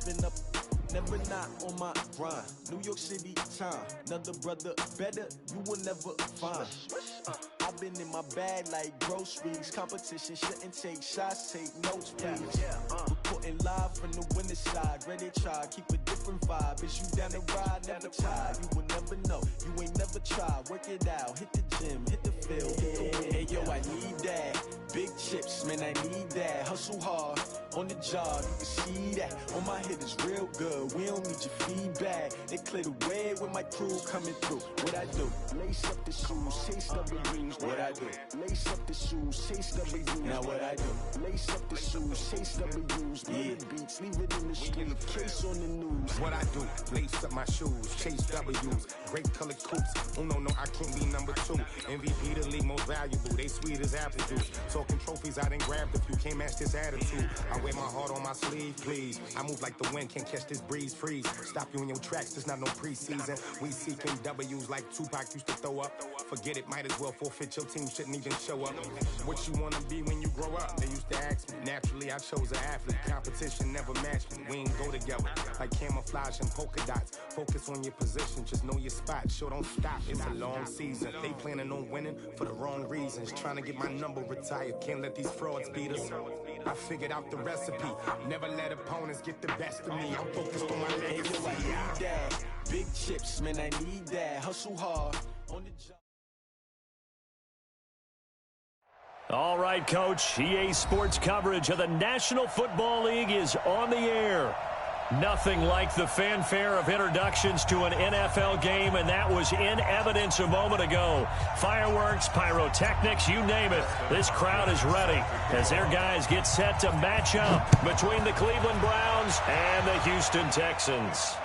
been up, never not on my grind. New York City time, another brother better, you will never find. I've been in my bag like groceries. Competition shouldn't take shots, take notes, please. Reporting live from the winter side. Ready to try, keep a different vibe. Is you down the ride, never tired. You will never know, you ain't never tried. Work it out, hit the gym, hit the field. Hey yo, I need that. Big chips, man, I need that. Hustle hard, on the job, you can see that. On my head is real good, we don't need your feedback. They clear the way with my crew coming through. What I do? Lace up the shoes, chase W's. What I do? Lace up the shoes, chase W's. Now what I do? Lace up the shoes, chase W's. Yeah. Beats, leave it in the street, case on the news. What I do? Lace up my shoes, chase W's. Great colored coops. Oh no, I can't be number 2. MVP the league most valuable. They sweet as apple juice. Talking trophies, I didn't grab the few. Can't match this attitude. I wear my heart on my sleeve, please. I move like the wind, can't catch this breeze, freeze. Stop you in your tracks, there's not no preseason. We seeking W's like Tupac used to throw up. Forget it, might as well forfeit. Your team shouldn't even show up. What you wanna be when you grow up? They used to ask me. Naturally, I chose an athlete. Competition never matched me. We ain't go together like camouflage and polka dots. Focus on your position, just know your spot. Sure, don't stop. It's a long season. They planning on winning for the wrong reasons. Trying to get my number retired. Can't let these frauds beat us. I figured out the recipe. Never let opponents get the best of me. I'm focused on my legacy. I need that. Big chips, man, I need that. Hustle hard on the job. All right, Coach. EA Sports coverage of the National Football League is on the air. Nothing like the fanfare of introductions to an NFL game, and that was in evidence a moment ago. Fireworks, pyrotechnics, you name it. This crowd is ready as their guys get set to match up between the Cleveland Browns and the Houston Texans.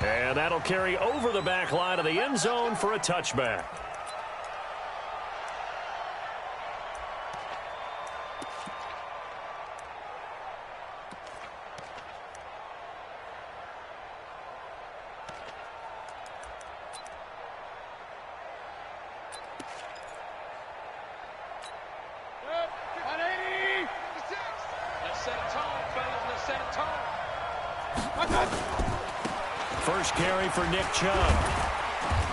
And that'll carry over the back line of the end zone for a touchback. First carry for Nick Chubb.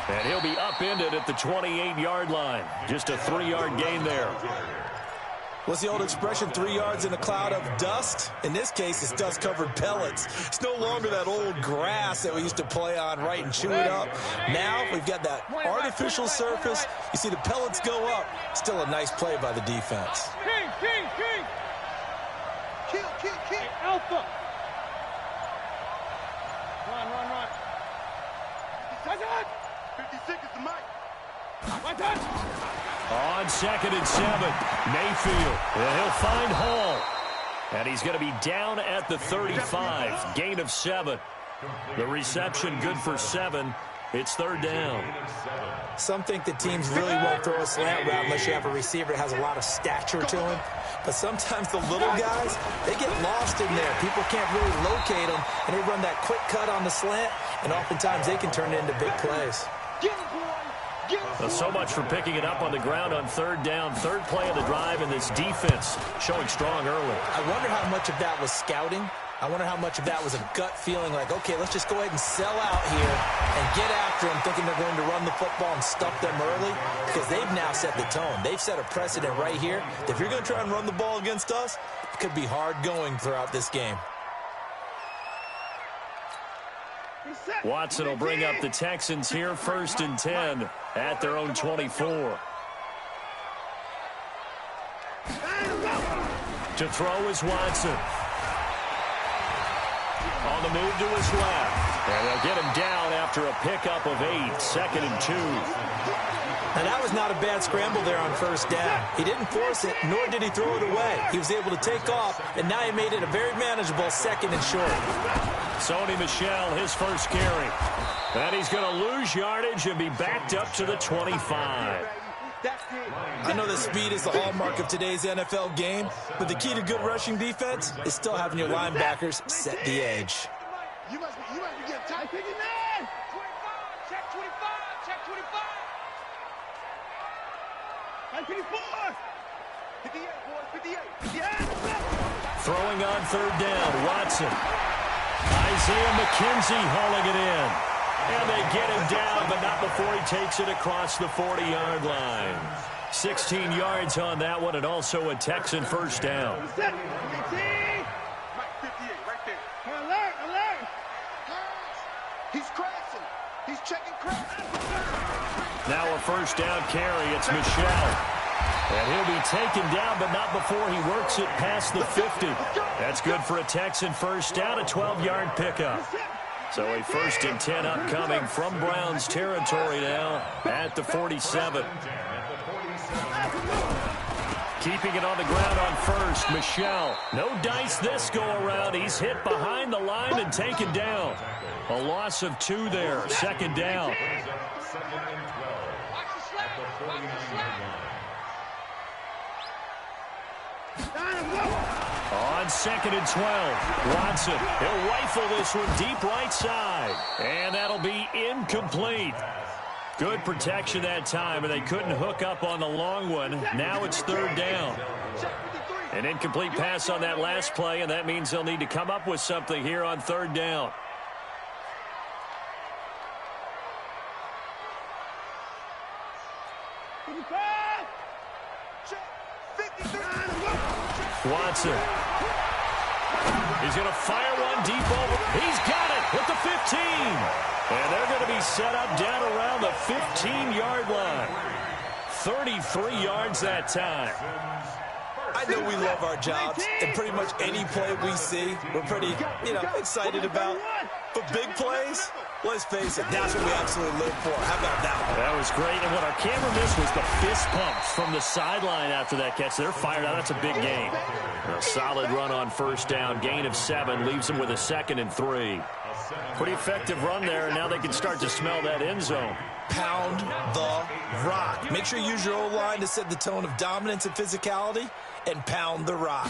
And he'll be upended at the 28-yard line. Just a 3-yard gain there. What's the old expression, 3 yards in a cloud of dust? In this case, it's dust-covered pellets. It's no longer that old grass that we used to play on, right, and chew it up. Now we've got that artificial surface. You see the pellets go up. Still a nice play by the defense. Kill, Alpha. Run. 50 seconds to Mike. On 2nd and 7, Mayfield. And he'll find Hall. And he's going to be down at the 35. Gain of 7. The reception good for 7. It's 3rd down. Some think that teams really won't throw a slant route unless you have a receiver that has a lot of stature to him. But sometimes the little guys, they get lost in there. People can't really locate them, and they run that quick cut on the slant, and oftentimes they can turn it into big plays. So much for picking it up on the ground on 3rd down. 3rd play of the drive, and this defense showing strong early. I wonder how much of that was scouting. I wonder how much of that was a gut feeling like, okay, let's just go ahead and sell out here and get after them, thinking they're going to run the football and stuff them early, because they've now set the tone. They've set a precedent right here. If you're going to try and run the ball against us, it could be hard going throughout this game. Watson will bring up the Texans here, 1st and 10 at their own 24. To throw is Watson. On the move to his left. And they'll get him down after a pickup of 8, 2nd and 2. And that was not a bad scramble there on 1st down. He didn't force it, nor did he throw it away. He was able to take off, and now he made it a very manageable 2nd and short. Sony Michel, his first carry. And he's going to lose yardage and be backed up to the 25. I know that speed is the hallmark of today's NFL game, but the key to good rushing defense is still having your linebackers set the edge. You must be getting tight. 59! 25, check 25, check 25. 54! 58, boys, 58. 58! Throwing on third down, Watson. Isaiah McKenzie hauling it in. And they get him down, but not before he takes it across the 40-yard line. 16 yards on that one, and also a Texan first down. He's crashing. He's checking crash. Now a first down carry. It's Michel. And he'll be taken down, but not before he works it past the 50. That's good for a Texan first down, a 12-yard pickup. So a 1st and 10 upcoming from Browns territory now at the 47. Keeping it on the ground on first, Michel. No dice this go-around. He's hit behind the line and taken down. A loss of 2 there, 2nd down. On 2nd and 12, Watson. He'll rifle this one deep right side. And that'll be incomplete. Good protection that time, and they couldn't hook up on the long one. Now it's 3rd down. An incomplete pass on that last play, and that means they'll need to come up with something here on 3rd down. Watson. He's going to fire one deep over. He's got it at the 15. And they're going to be set up down around the 15-yard line. 33 yards that time. I know we love our jobs, and pretty much any play we see, we're pretty, excited about. But big plays, let's face it, that's what we absolutely live for. How about that one? That was great, and what our camera missed was the fist pumps from the sideline after that catch. They're fired out. That's a big gain. A solid run on first down. Gain of 7 leaves them with a 2nd and 3. Pretty effective run there, and now they can start to smell that end zone. Pound the rock. Make sure you use your O-line to set the tone of dominance and physicality, and pound the rock.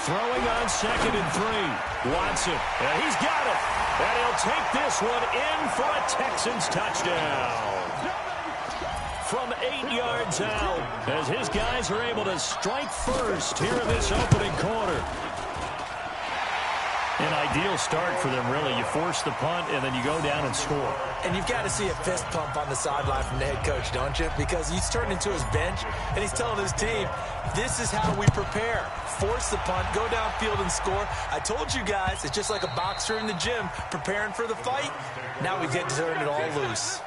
Throwing on 2nd and 3. Watson. And he's got it. And he'll take this one in for a Texans touchdown. From 8 yards out, as his guys are able to strike first here in this opening quarter. An ideal start for them, really. You force the punt, and then you go down and score. And you've got to see a fist pump on the sideline from the head coach, don't you? Because he's turned into his bench, and he's telling his team, this is how we prepare. Force the punt, go downfield and score. I told you guys, it's just like a boxer in the gym preparing for the fight. Now we get to turn it all loose.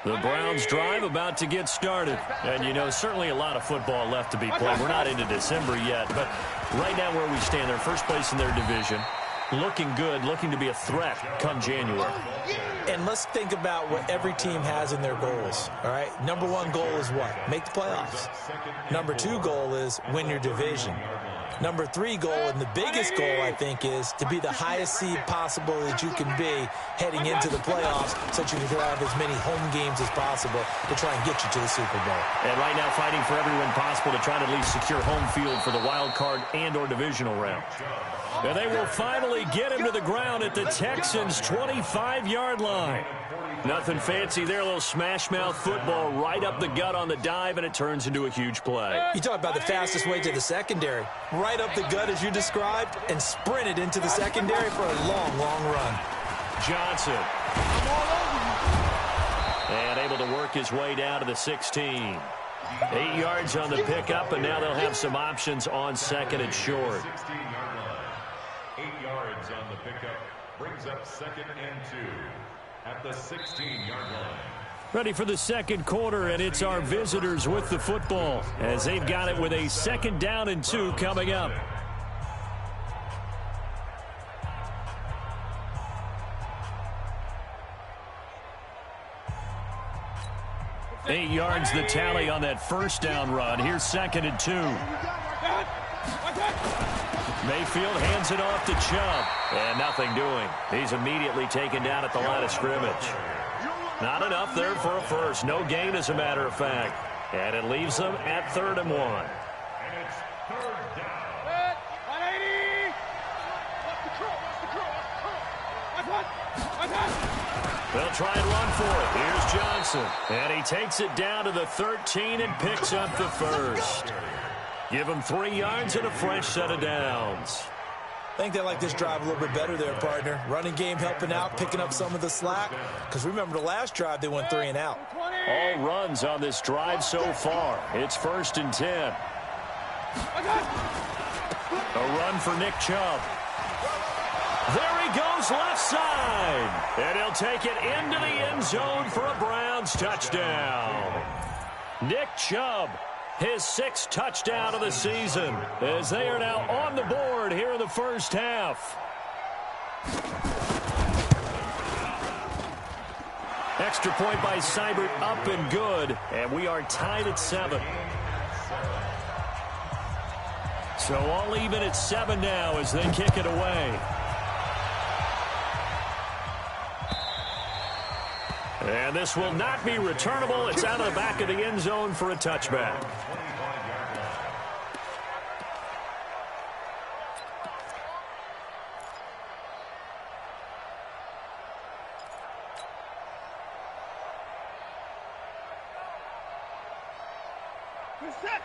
The Browns drive about to get started. And, certainly a lot of football left to be played. We're not into December yet, but right now where we stand, they're first place in their division. Looking good, looking to be a threat come January. And let's think about what every team has in their goals, all right? Number 1 goal is what? Make the playoffs. Number 2 goal is win your division. Number 3 goal, and the biggest goal, I think, is to be the highest seed possible that you can be heading into the playoffs so that you can have as many home games as possible to try and get you to the Super Bowl. And right now fighting for every win possible to try to at least secure home field for the wild card and or divisional round. And they will finally get him to the ground at the Texans' 25-yard line. Nothing fancy there, a little smash-mouth football right up the gut on the dive, and it turns into a huge play. You talk about the fastest way to the secondary. Right up the gut, as you described, and sprinted into the secondary for a long, long run. Johnson. And able to work his way down to the 16. 8 yards on the pickup, and now they'll have some options on 2nd and short. 8 yards on the pickup brings up 2nd and 2 at the 16-yard line. Ready for the second quarter, and it's our visitors with the football as they've got it with a 2nd down and 2 coming up. Eight yards the tally on that first down run. Here's 2nd and 2. Mayfield hands it off to Chubb. And nothing doing. He's immediately taken down at the line of scrimmage. Not enough there for a first. No gain, as a matter of fact. And it leaves them at 3rd and 1. And it's 3rd down. 180. What's the curl? They'll try and run for it. Here's Johnson. And he takes it down to the 13 and picks up the first. Give him 3 yards and a fresh set of downs. I think they like this drive a little bit better there, partner. Running game helping out, picking up some of the slack. Because remember the last drive, they went 3 and out. All runs on this drive so far. It's 1st and 10. A run for Nick Chubb. There he goes left side. And he'll take it into the end zone for a Browns touchdown. Nick Chubb, his 6th touchdown of the season, as they are now on the board here in the first half. Extra point by Seibert, up and good, and we are tied at 7. So all even at 7 now as they kick it away. And this will not be returnable. It's out of the back of the end zone for a touchback.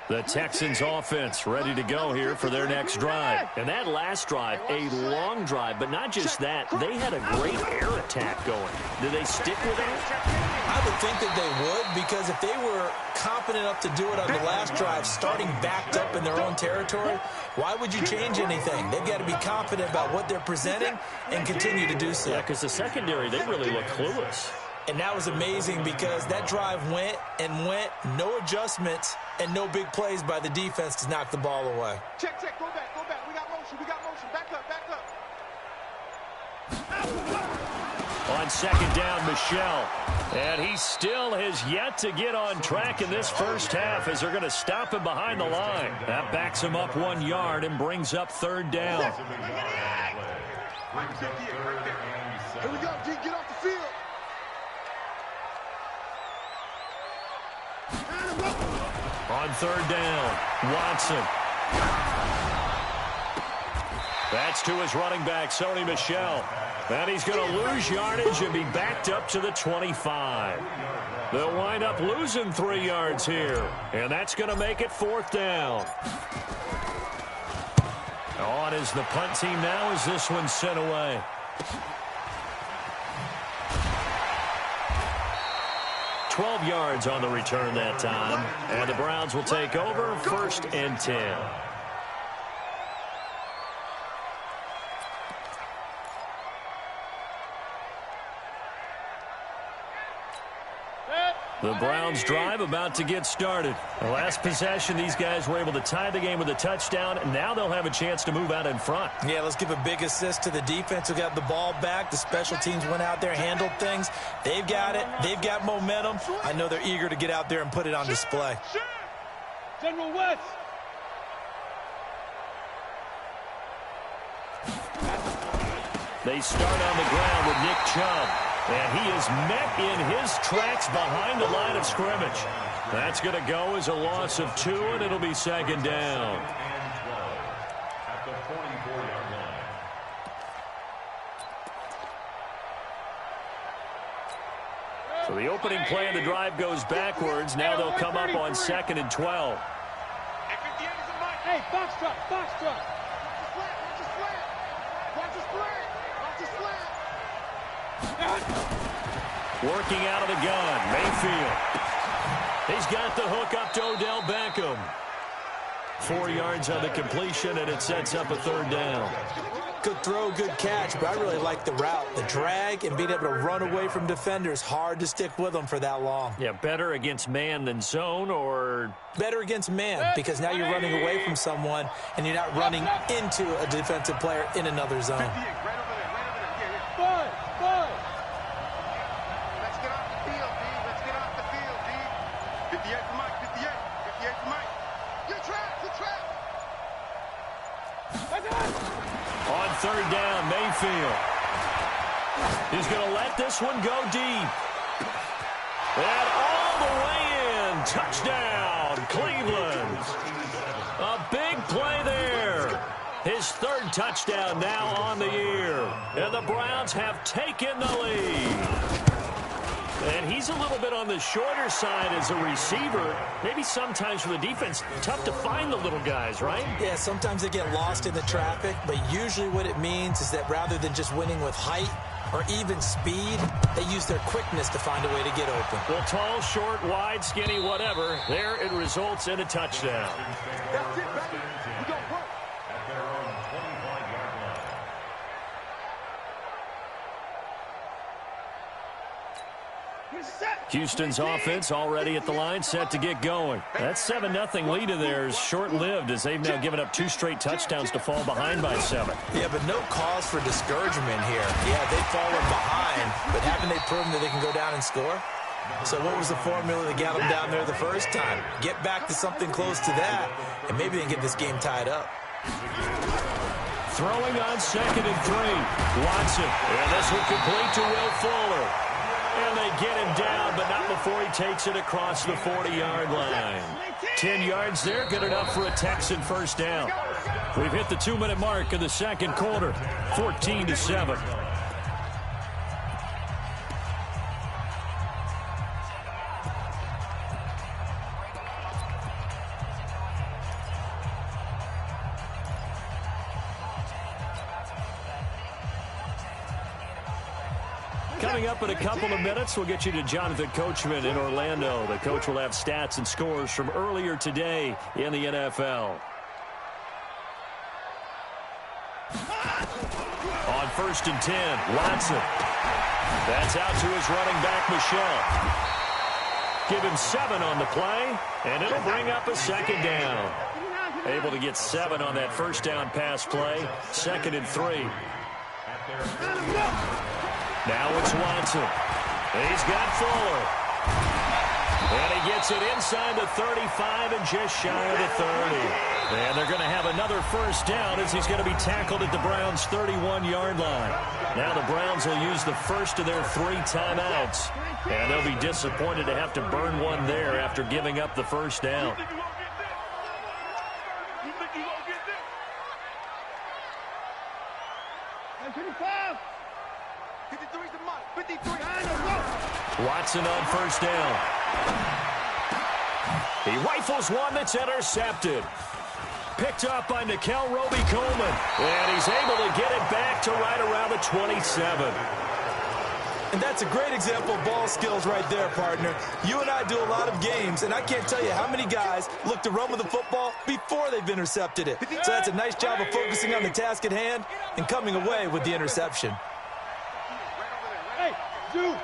The Texans offense ready to go here for their next drive. And that last drive, a long drive, but not just that. They had a great air attack going. Do they stick with that? I would think that they would, because if they were competent enough to do it on the last drive, starting backed up in their own territory, why would you change anything? They've got to be confident about what they're presenting and continue to do so. Yeah, because the secondary, they really look clueless. And that was amazing because that drive went and went, no adjustments, and no big plays by the defense to knock the ball away. Check, go back. We got motion. Back up. On 2nd down, Michel. And he still has yet to get on track in this first half as they're going to stop him behind the line. That backs him up 1 yard and brings up 3rd down. Here we go, D. Get off the field. On 3rd down, Watson. That's to his running back, Sony Michel. And he's going to lose yardage and be backed up to the 25. They'll wind up losing 3 yards here. And that's going to make it 4th down. On is the punt team now as this one's sent away. $12 yards on the return that time. And the Browns will take over 1st and 10. The Browns drive about to get started. The last possession, these guys were able to tie the game with a touchdown, and now they'll have a chance to move out in front. Yeah, let's give a big assist to the defense who got the ball back. The special teams went out there, handled things. They've got it. They've got momentum. I know they're eager to get out there and put it on display. General West. They start on the ground with Nick Chubb. And he is met in his tracks behind the line of scrimmage. That's going to go as a loss of 2, and it'll be 2nd down. At the 44-yard line. So the opening play of the drive goes backwards. Now they'll come up on 2nd and 12. Hey, box truck. Watch the flat. Working out of the gun, Mayfield. He's got the hook up to Odell Beckham. 4 yards on the completion, and it sets up a 3rd down. Good throw, good catch, but I really like the route. The drag and being able to run away from defenders, hard to stick with them for that long. Yeah, better against man than zone, or? Better against man, because now you're running away from someone, and you're not running into a defensive player in another zone. On 3rd down, Mayfield. He's going to let this one go deep. And all the way in. Touchdown, Cleveland. A big play there. His 3rd touchdown now on the year. And the Browns have taken the lead. And he's a little bit on the shorter side as a receiver. Maybe sometimes for the defense, tough to find the little guys, right? Yeah, sometimes they get lost in the traffic, but usually what it means is that rather than just winning with height or even speed, they use their quickness to find a way to get open. Well, tall, short, wide, skinny, whatever, there it results in a touchdown. That's it, baby. We gon' work. At their own 25-yard line. Houston's offense already at the line, set to get going. That 7-0 lead of theirs short-lived as they've now given up 2 straight touchdowns to fall behind by 7. Yeah, but no cause for discouragement here. Yeah, they've fallen behind, but haven't they proven that they can go down and score? So what was the formula that got them down there the first time? Get back to something close to that, and maybe they can get this game tied up. Throwing on 2nd and 3. Watson, and this will complete to Will Fuller. And they get him down, but not before he takes it across the 40-yard line. 10 yards there, good enough for a Texan first down. We've hit the 2-minute mark of the second quarter, 14-7. Coming up in a couple of minutes, we'll get you to Jonathan Coachman in Orlando. The coach will have stats and scores from earlier today in the NFL. On 1st and 10, Watson. That's out to his running back, Michelle. Give him 7 on the play, and it'll bring up a second down. Able to get 7 on that first down pass play. 2nd and 3. Now it's Watson. He's got Fuller. And he gets it inside the 35 and just shy of the 30. And they're going to have another first down as he's going to be tackled at the Browns' 31-yard line. Now the Browns will use the first of their 3 timeouts. And they'll be disappointed to have to burn one there after giving up the first down. Watson on first down. He rifles one that's intercepted. Picked up by Nickel Roby-Coleman. And he's able to get it back to right around the 27. And that's a great example of ball skills right there, partner. You and I do a lot of games, and I can't tell you how many guys look to run with the football before they've intercepted it. So that's a nice job of focusing on the task at hand and coming away with the interception. Hey, dude.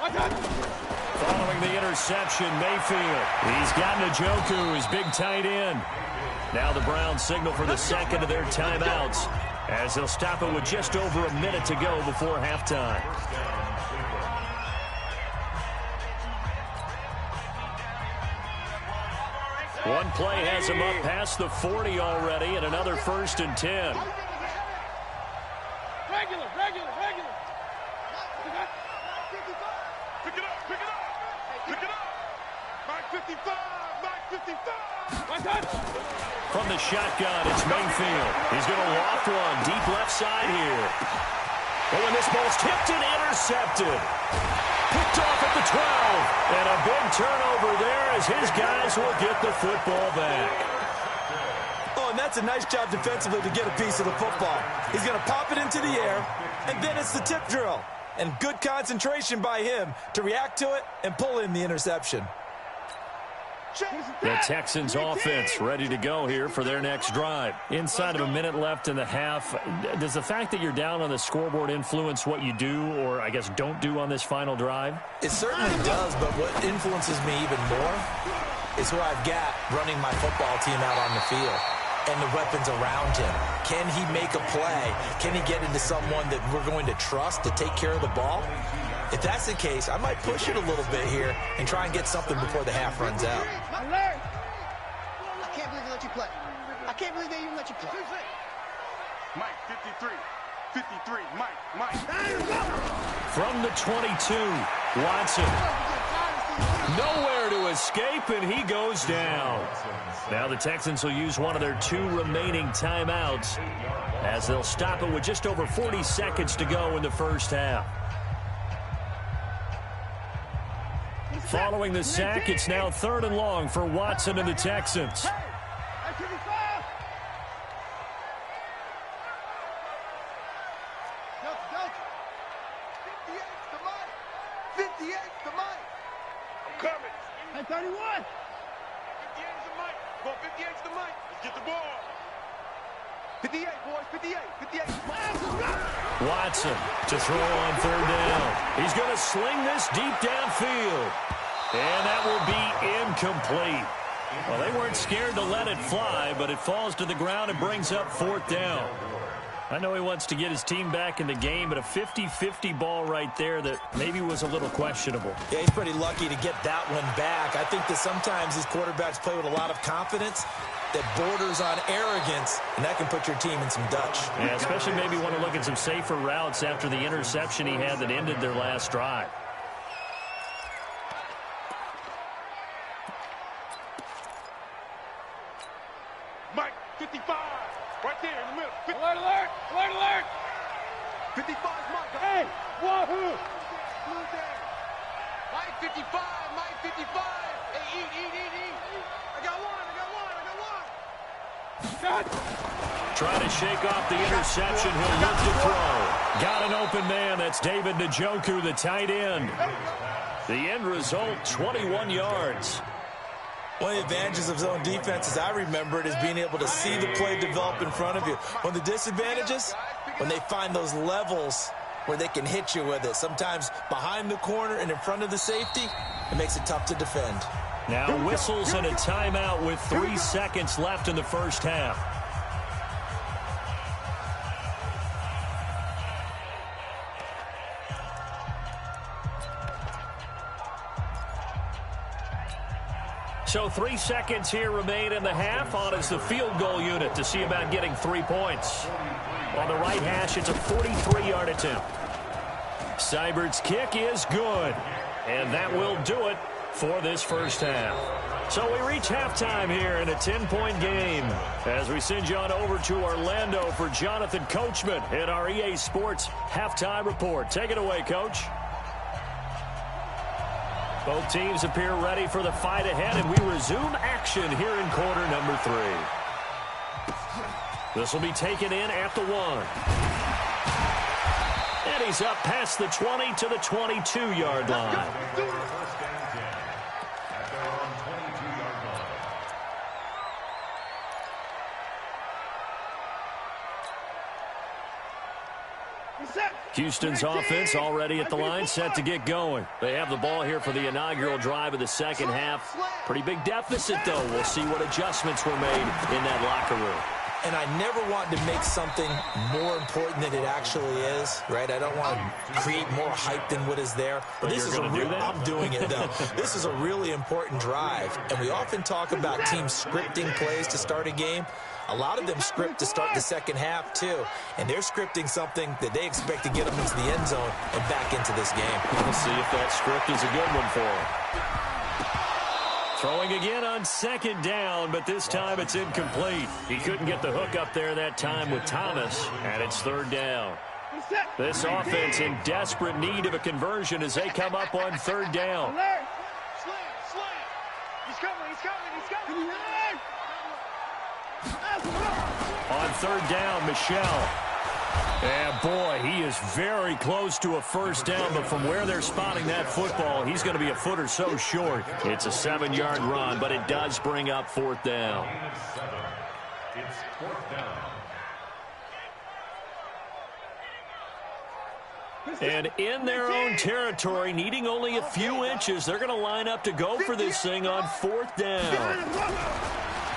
Following the interception, Mayfield. He's got Njoku, his big tight end. Now the Browns signal for the second of their timeouts as they'll stop it with just over a minute to go before halftime. One play has him up past the 40 already, and another 1st and 10. Regular. Pick it up. Mike 55. From the shotgun, it's Mayfield. He's going to loft one deep left side here. But when this ball's tipped and intercepted. Picked off at the 12. And a big turnover there as his guys will get the football back. Oh, and that's a nice job defensively to get a piece of the football. He's going to pop it into the air, and then it's the tip drill. And good concentration by him to react to it and pull in the interception. The Texans offense ready to go here for their next drive. Inside of a minute left in the half, does the fact that you're down on the scoreboard influence what you do or, I guess, don't do on this final drive? It certainly does, but what influences me even more is who I've got running my football team out on the field and the weapons around him. Can he make a play? Can he get into someone that we're going to trust to take care of the ball? If that's the case, I might push it a little bit here and try and get something before the half runs out. I can't believe they let you play. I can't believe they even let you play. Mike, 53, Mike. From the 22, Watson. Nowhere to escape, and he goes down. Now the Texans will use one of their 2 remaining timeouts as they'll stop it with just over 40 seconds to go in the first half. Following the sack, it's now 3rd and long for Watson and the Texans. Hey, 31. 58's the mic. Go 58's the mic. Let's get the ball. 58, boys. 58. Watson to throw on 3rd down. He's going to sling this deep downfield. And that will be incomplete. Well, they weren't scared to let it fly, but it falls to the ground and brings up 4th down. I know he wants to get his team back in the game, but a 50-50 ball right there that maybe was a little questionable. Yeah, he's pretty lucky to get that one back. I think that sometimes these quarterbacks play with a lot of confidence that borders on arrogance, and that can put your team in some Dutch. Yeah, especially maybe want to look at some safer routes after the interception he had that ended their last drive. Mike, 55. Right there in the middle. Alert, alert, alert, alert. 55's Mike. Hey, wahoo. Move there. Mike 55, Mike 55. Hey, eat. I got one. Trying to shake off the interception. He'll look to throw. Got an open man. That's David Njoku, the tight end. The end result, 21 yards. One of the advantages of zone defense, as I remember it, is being able to see the play develop in front of you. One of the disadvantages, when they find those levels where they can hit you with it. Sometimes behind the corner and in front of the safety, it makes it tough to defend. Now whistles and a timeout with 3 seconds left in the first half. So 3 seconds here remain in the half. On is the field goal unit to see about getting 3 points. On the right hash, it's a 43-yard attempt. Seibert's kick is good. And that will do it for this first half. So we reach halftime here in a 10-point game as we send you on over to Orlando for Jonathan Coachman in our EA Sports Halftime Report. Take it away, Coach. Both teams appear ready for the fight ahead, and we resume action here in quarter number 3. This will be taken in at the 1. And he's up past the 20 to the 22-yard line. Houston's offense already at the line, set to get going. They have the ball here for the inaugural drive of the second half. Pretty big deficit, though. We'll see what adjustments were made in that locker room. And I never want to make something more important than it actually is, right? I don't want to create more hype than what is there. But this is a real, I'm doing it, though. This is a really important drive. And we often talk about teams scripting plays to start a game. A lot of them script to start the second half, too. And they're scripting something that they expect to get them into the end zone and back into this game. We'll see if that script is a good one for them. Throwing again on second down, but this time it's incomplete. He couldn't get the hook up there that time with Thomas, and it's 3rd down. This offense in desperate need of a conversion as they come up on 3rd down. He's coming. On 3rd down, Michelle. And boy, he is very close to a first down, but from where they're spotting that football, he's going to be a foot or so short. It's a 7-yard run, but it does bring up 4th down. It's 4th down. And in their own territory, needing only a few inches, they're going to line up to go for this thing on 4th down.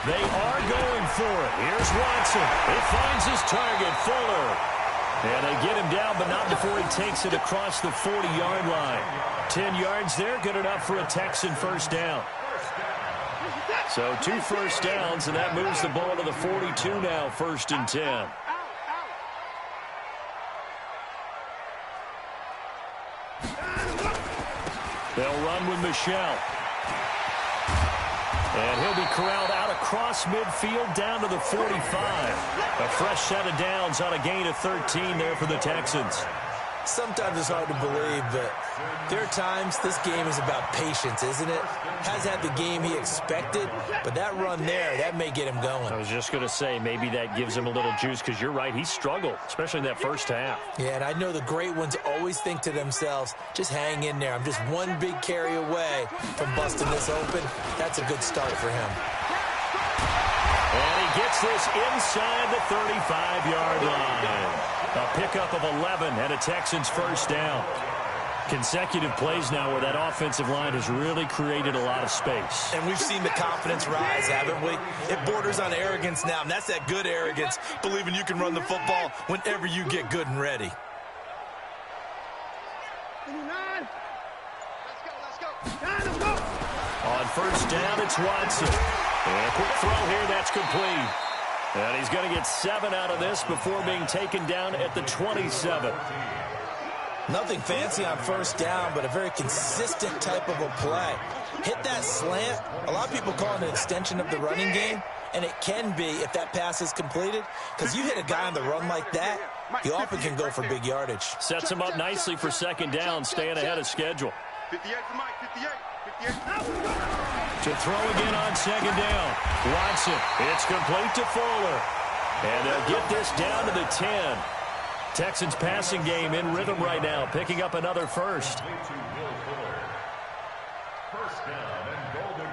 They are going for it. Here's Watson. He finds his target, Fuller. And they get him down, but not before he takes it across the 40-yard line. 10 yards there, good enough for a Texan first down. So 2 first downs, and that moves the ball to the 42 now, 1st and 10. They'll run with Michelle. And he'll be corralled out across midfield down to the 45. A fresh set of downs on a gain of 13 there for the Texans. Sometimes it's hard to believe, but there are times this game is about patience, isn't it? Has had the game he expected, but that run there, that may get him going. I was just going to say, maybe that gives him a little juice, because you're right, he struggled, especially in that first half. Yeah, and I know the great ones always think to themselves, just hang in there. I'm just one big carry away from busting this open. That's a good start for him. And he gets this inside the 35-yard line. A pickup of 11 and a Texans first down. Consecutive plays now where that offensive line has really created a lot of space. And we've seen the confidence rise, haven't we? It borders on arrogance now, and that's that good arrogance, believing you can run the football whenever you get good and ready. Let's go. On first down, it's Watson. And a quick throw here, that's complete. And he's going to get 7 out of this before being taken down at the 27. Nothing fancy on first down, but a very consistent type of a play. Hit that slant. A lot of people call it an extension of the running game, and it can be if that pass is completed, because you hit a guy on the run like that, he often can go for big yardage. Sets him up nicely for second down, staying ahead of schedule. 58 to Mike, 58. To throw again on second down. Watson, it's complete to Fuller. And they'll get this down to the 10. Texans passing game in rhythm right now, picking up another first. First down and goal to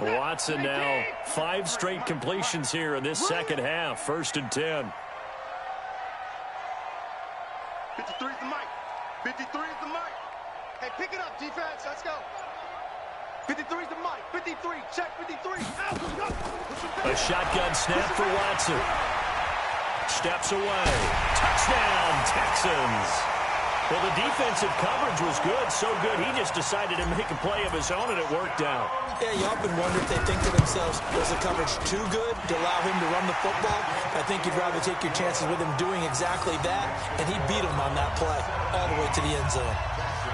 go. Watson now 5 straight completions here in this second half. First and 10. 53 is the Mike. 53 is the Mike. Hey, pick it up, defense. Let's go. 53 is the Mike. 53. Check 53. Out. Let's go. A shotgun snap for Watson. Steps away. Touchdown, Texans. Well, the defensive coverage was good. So good, he just decided to make a play of his own, and it worked out. Yeah, you often wonder if they think to themselves, was the coverage too good to allow him to run the football? I think you'd rather take your chances with him doing exactly that, and he beat him on that play all the way to the end zone.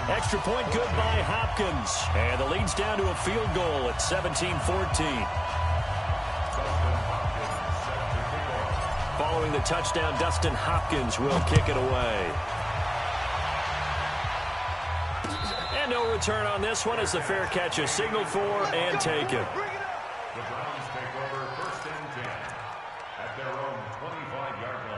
Extra point good by Hopkins. And the lead's down to a field goal at 17-14. Following the touchdown, Dustin Hopkins will kick it away. And no return on this one as the fair catch is signaled for and taken. The Browns take over first and 10 at their own 25-yard line.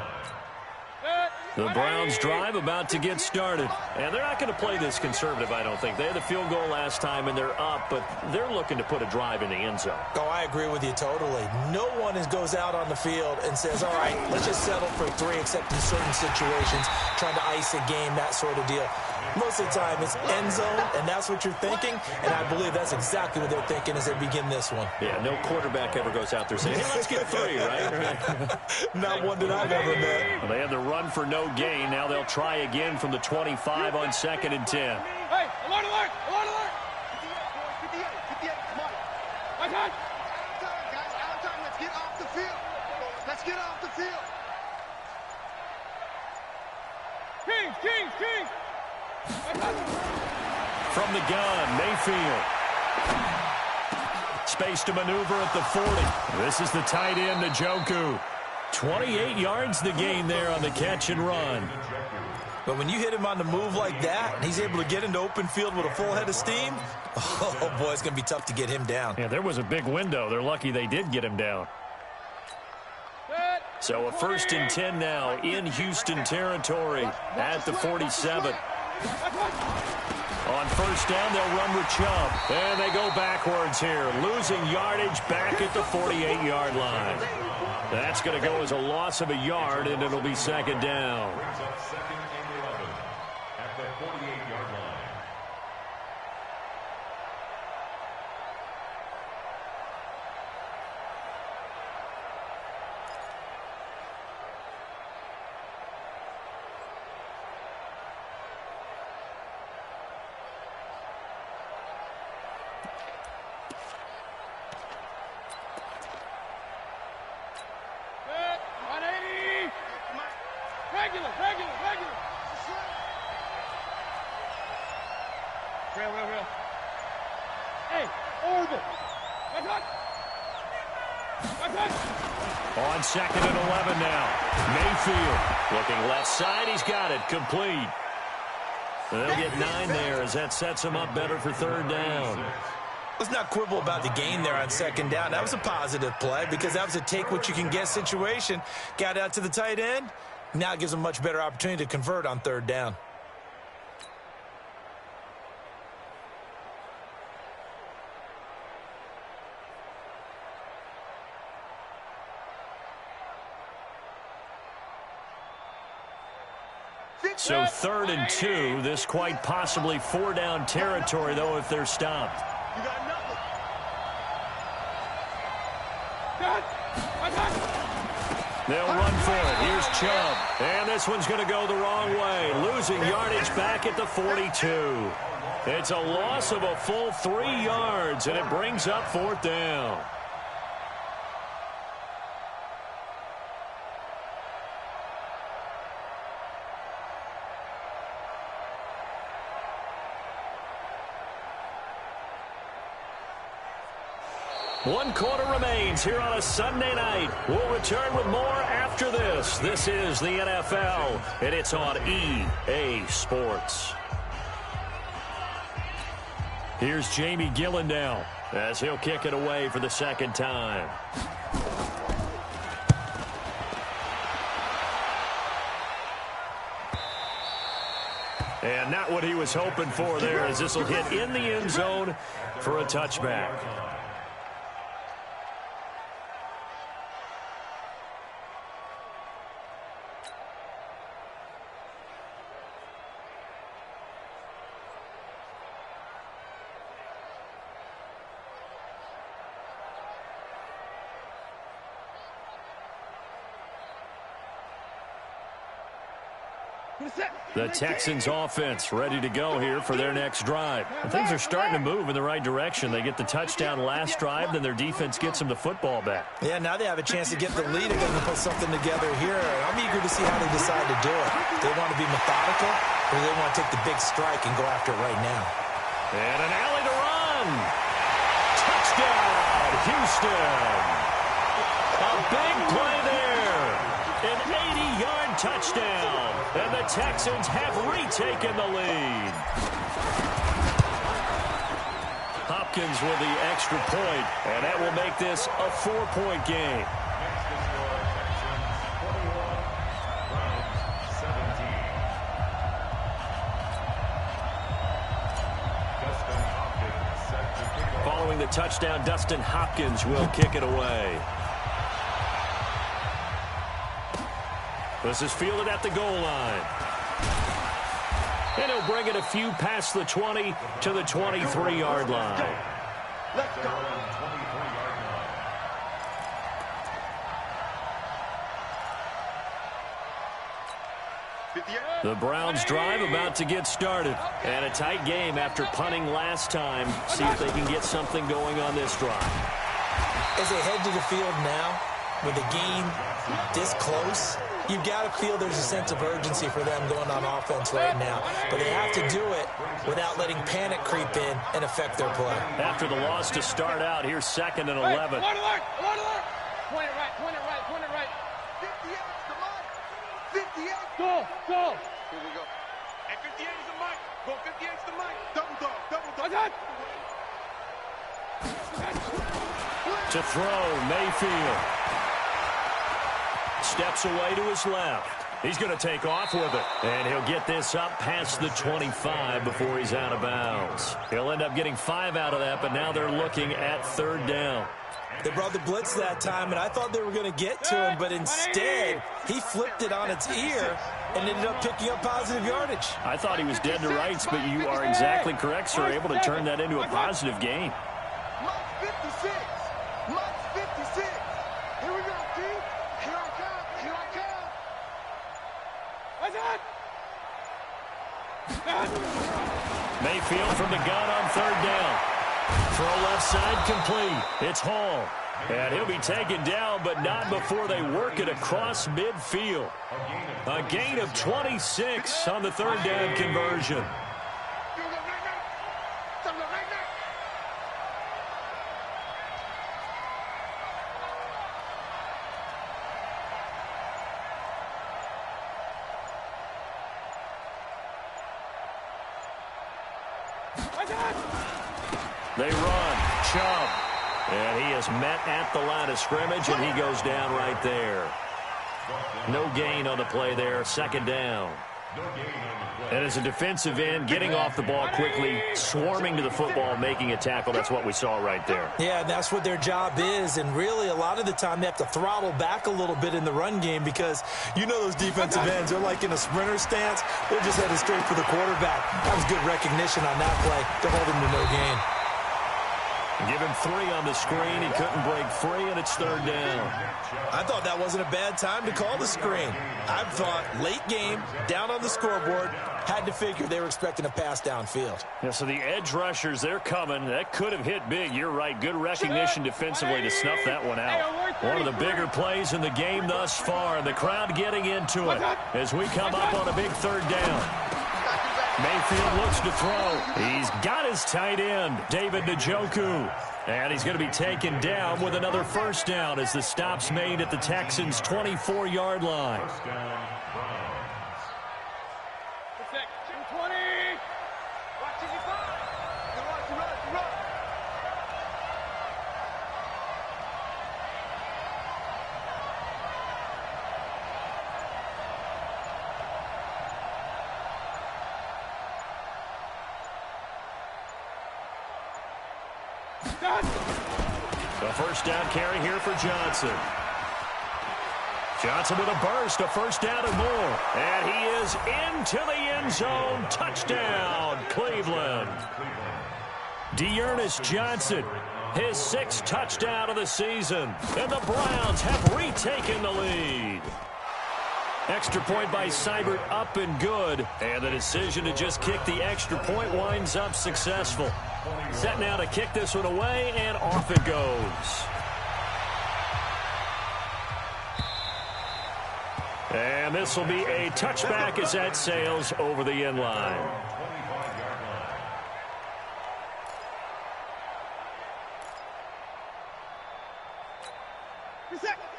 The Browns drive about to get started. And they're not going to play this conservative, I don't think. They had the field goal last time, and they're up, but they're looking to put a drive in the end zone. Oh, I agree with you totally. No one goes out on the field and says, all right, let's just settle for 3, except in certain situations, trying to ice a game, that sort of deal. Most of the time, it's end zone, and that's what you're thinking, and I believe that's exactly what they're thinking as they begin this one. Yeah, no quarterback ever goes out there saying, hey, let's get 3, right? Not one that I've ever met. Well, they had the run for no gain. Now they'll try again from the 25 on second and 10. Hey, alert, alert, alert, alert. 58, 58, Mike. My time. Out of time, guys, out of time. Let's get off the field. Let's get off the field. Kings, Kings, Kings. From the gun, Mayfield. Space to maneuver at the 40. This is the tight end, Njoku. 28 yards the gain there on the catch and run. But when you hit him on the move like that, and he's able to get into open field with a full head of steam, oh, boy, it's going to be tough to get him down. Yeah, there was a big window. They're lucky they did get him down. So a first and 10 now in Houston territory at the 47. On first down, they'll run with Chubb. And they go backwards here, losing yardage back at the 48-yard line. That's going to go as a loss of a yard, and it'll be second down. Brings up second and 11 at the 48-yard line. Regular. Real. Hey, orbit. On 2nd and 11 now. Mayfield looking left side. He's got it. Complete. They'll get 9 there as that sets him up better for 3rd down. Let's not quibble about the gain there on 2nd down. That was a positive play because that was a take-what-you-can-get situation. Got out to the tight end. Now it gives him a much better opportunity to convert on 3rd down. So 3rd and 2. This quite possibly 4-down territory, though, if they're stopped. You got nothing. They'll run for it. Here's Chubb. And this one's going to go the wrong way. Losing yardage back at the 42. It's a loss of a full 3 yards, and it brings up 4th down. One quarter remains here on a Sunday night. We'll return with more after this. This is the NFL, and it's on EA Sports. Here's Jamie Gillen as he'll kick it away for the 2nd time. And not what he was hoping for there, as this will hit in the end zone for a touchback. The Texans offense ready to go here for their next drive. And things are starting to move in the right direction. They get the touchdown last drive, then their defense gets them the football back. Yeah, now they have a chance to get the lead and then put something together here. I'm eager to see how they decide to do it. They want to be methodical, or they want to take the big strike and go after it right now. And an alley to run. Touchdown, Houston. A big play there. An 80-yard touchdown. And the Texans have retaken the lead. Hopkins with the extra point, and that will make this a 4-point game. Following the touchdown, Dustin Hopkins will kick it away. This is fielded at the goal line. And he'll bring it a few past the 20 to the 23-yard line. Let's go. The Browns drive about to get started. And a tight game after punting last time. See if they can get something going on this drive. As they head to the field now, with the game this close, you've got to feel there's a sense of urgency for them going on offense right now. But they have to do it without letting panic creep in and affect their play. After the loss to start out, here's 2nd and 11. Point it right, point it right, point it right. 58, come on. 58. Go. Here we go. And 58 is the mic. Go 58 is the mic. Double dog. To throw, Mayfield. Steps away to his left. He's going to take off with it. And he'll get this up past the 25 before he's out of bounds. He'll end up getting 5 out of that, but now they're looking at 3rd down. They brought the blitz that time, and I thought they were going to get to him, but instead, he flipped it on its ear and ended up picking up positive yardage. I thought he was dead to rights, but you are exactly correct, sir. Able to turn that into a positive gain. Mike 56. Mike 56. Here we go, T. Here I come. Mayfield from the gun on 3rd down. Throw left side complete. It's Hall. And he'll be taken down, but not before they work it across midfield. A gain of 26 on the 3rd down conversion. They run. Chubb. And he is met at the line of scrimmage, and he goes down right there. No gain on the play there. Second down. And as a defensive end, getting off the ball quickly, swarming to the football, making a tackle, that's what we saw right there. Yeah, that's what their job is, and really a lot of the time they have to throttle back a little bit in the run game because you know those defensive ends, they're like in a sprinter stance. They're just headed straight for the quarterback. That was good recognition on that play to hold him to no gain. Give him 3 on the screen. He couldn't break free, and it's third down. I thought that wasn't a bad time to call the screen. I thought late game, down on the scoreboard, had to figure they were expecting a pass downfield. Yeah, so the edge rushers, they're coming. That could have hit big. You're right. Good recognition defensively to snuff that one out. One of the bigger plays in the game thus far. The crowd getting into it as we come up on a big third down. Mayfield looks to throw. He's got his tight end, David Njoku. And he's going to be taken down with another first down as the stop's made at the Texans' 24-yard line. First down, Browns. 220. Watch it, run. A first down carry here for Johnson. Johnson with a burst, a first down and more. And he is into the end zone. Touchdown, Cleveland. Dearness Johnson, his 6th touchdown of the season. And the Browns have retaken the lead. Extra point by Seibert up and good. And the decision to just kick the extra point winds up successful. Set now to kick this one away, and off it goes. And this will be a touchback as that sails over the end line.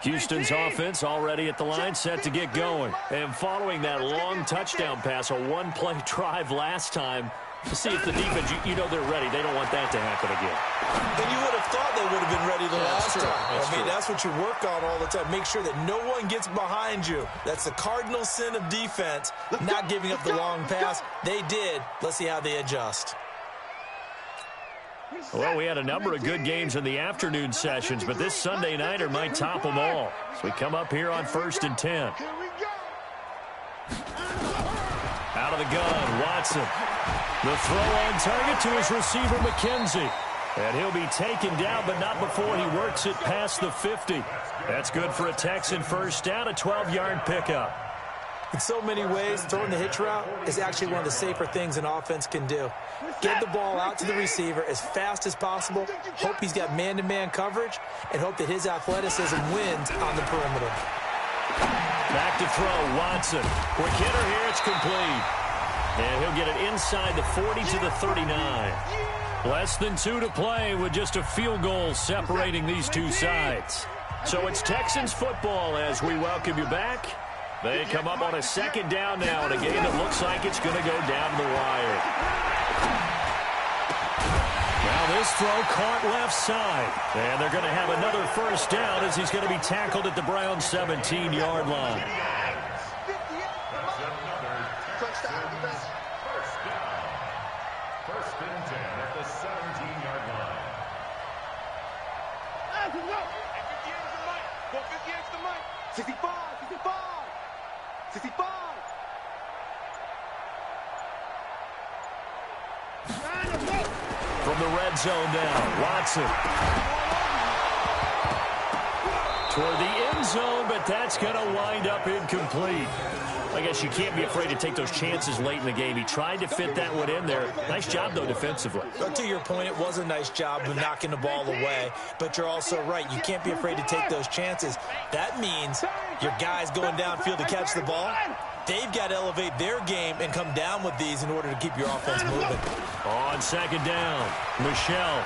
Houston's offense already at the line, set to get going. And following that long touchdown pass, a one-play drive last time, to see if the defense, you know they're ready. They don't want that to happen again. And you would have thought they would have been ready the last time. That's what you work on all the time. Make sure that no one gets behind you. That's the cardinal sin of defense, not giving up the long pass. They did. Let's see how they adjust. Well, we had a number of good games in the afternoon sessions, but this Sunday nighter might top them all. So we come up here on 1st and 10. Out of the gun, Watson. The throw on target to his receiver, McKenzie. And he'll be taken down, but not before he works it past the 50. That's good for a Texan first down, a 12-yard pickup. In so many ways, throwing the hitch route is actually one of the safer things an offense can do. Get the ball out to the receiver as fast as possible, hope he's got man-to-man coverage, and hope that his athleticism wins on the perimeter. Back to throw, Watson. Quick hitter here, it's complete. And he'll get it inside the 40 to the 39. Less than 2 to play with just a field goal separating these two sides. So it's Texans football as we welcome you back. They come up on a second down now in a game that looks like it's going to go down to the wire. Now this throw caught left side. And they're going to have another first down as he's going to be tackled at the Browns' 17-yard line. First and 10 at the 17-yard line. Go 50 extra Mike. 65. 65. From the red zone now, Watson. Toward the end zone, but that's going to wind up incomplete. I guess you can't be afraid to take those chances late in the game. He tried to fit that one in there. Nice job, though, defensively. But to your point, it was a nice job of knocking the ball away. But you're also right. You can't be afraid to take those chances. That means your guys going downfield to catch the ball, they've got to elevate their game and come down with these in order to keep your offense moving. On second down, Michelle.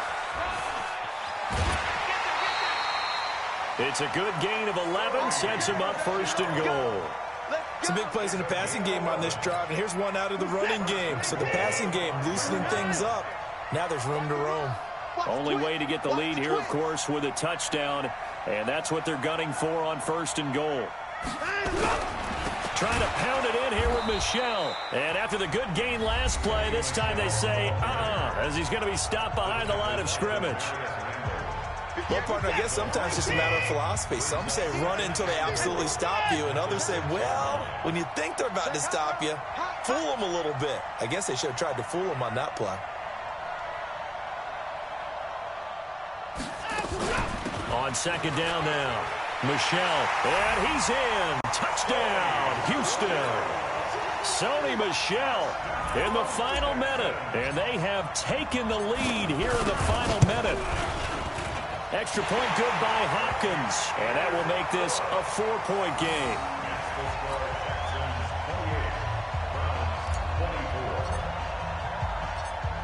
It's a good gain of 11, sets him up first and goal. Some big plays in the passing game on this drive, and here's one out of the running game. So the passing game loosening things up. Now there's room to roam. Only way to get the lead here, of course, with a touchdown, and that's what they're gunning for on 1st and goal. Trying to pound it in here with Michel. And after the good gain last play, this time they say, as he's going to be stopped behind the line of scrimmage. Well, partner, I guess sometimes it's just a matter of philosophy. Some say run until they absolutely stop you, and others say, well, when you think they're about to stop you, fool them a little bit. I guess they should have tried to fool them on that play. On 2nd down now, Michel, and he's in. Touchdown, Houston. Sony Michel in the final minute, and they have taken the lead here in the final minute. Extra point good by Hopkins, and that will make this a 4-point game.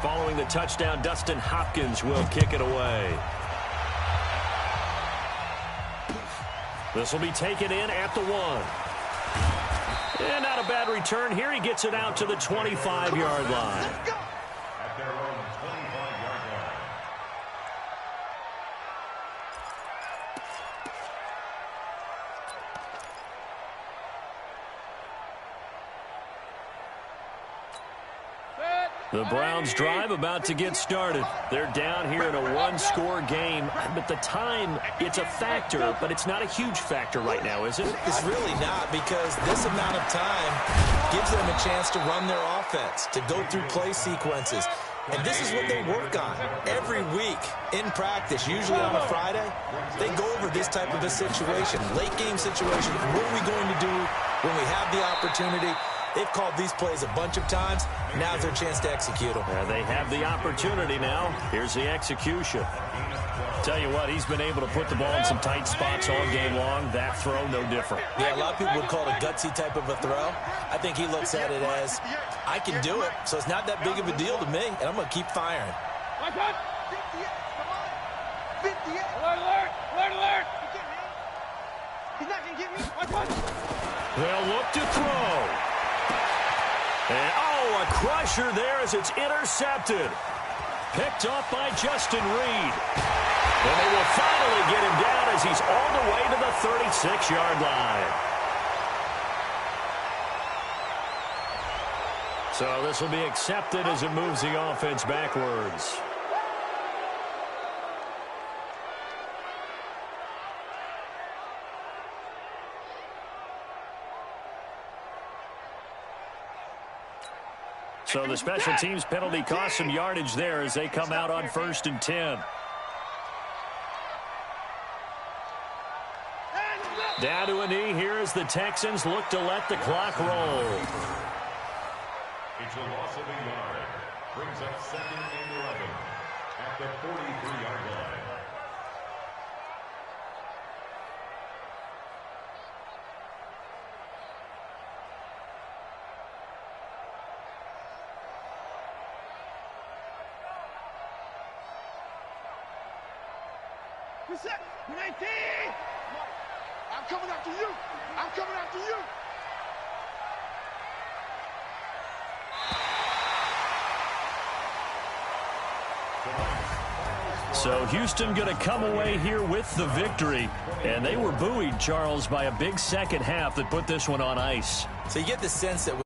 Following the touchdown, Dustin Hopkins will kick it away. This will be taken in at the 1. And not a bad return here. He gets it out to the 25-yard line. At their own 25-yard line. The Browns drive about to get started. They're down here in a one-score game, but the time, it's a factor, but it's not a huge factor right now, is it? It's really not, because this amount of time gives them a chance to run their offense, to go through play sequences. And this is what they work on every week in practice, usually on a Friday. They go over this type of a situation, late game situation. What are we going to do when we have the opportunity? They've called these plays a bunch of times. Now's their chance to execute them. They have the opportunity now. Here's the execution. Tell you what, he's been able to put the ball in some tight spots all game long. That throw, no different. Yeah, a lot of people would call it a gutsy type of a throw. I think he looks at it as, I can do it, so it's not that big of a deal to me, and I'm going to keep firing. Alert, alert! He's not going to get me. They'll look to throw. And, a crusher there as it's intercepted. Picked off by Justin Reed. And they will finally get him down as he's all the way to the 36-yard line. So this will be accepted as it moves the offense backwards. So the special teams penalty cost some yardage there as they come out on 1st and 10. Down to a knee here as the Texans look to let the clock roll. It's a loss of a yard. Brings up 2nd and 11 at the 43-yard line. Reset. 19. I'm coming after you. I'm coming after you. So Houston going to come away here with the victory. And they were buoyed, Charles, by a big second half that put this one on ice. So you get the sense that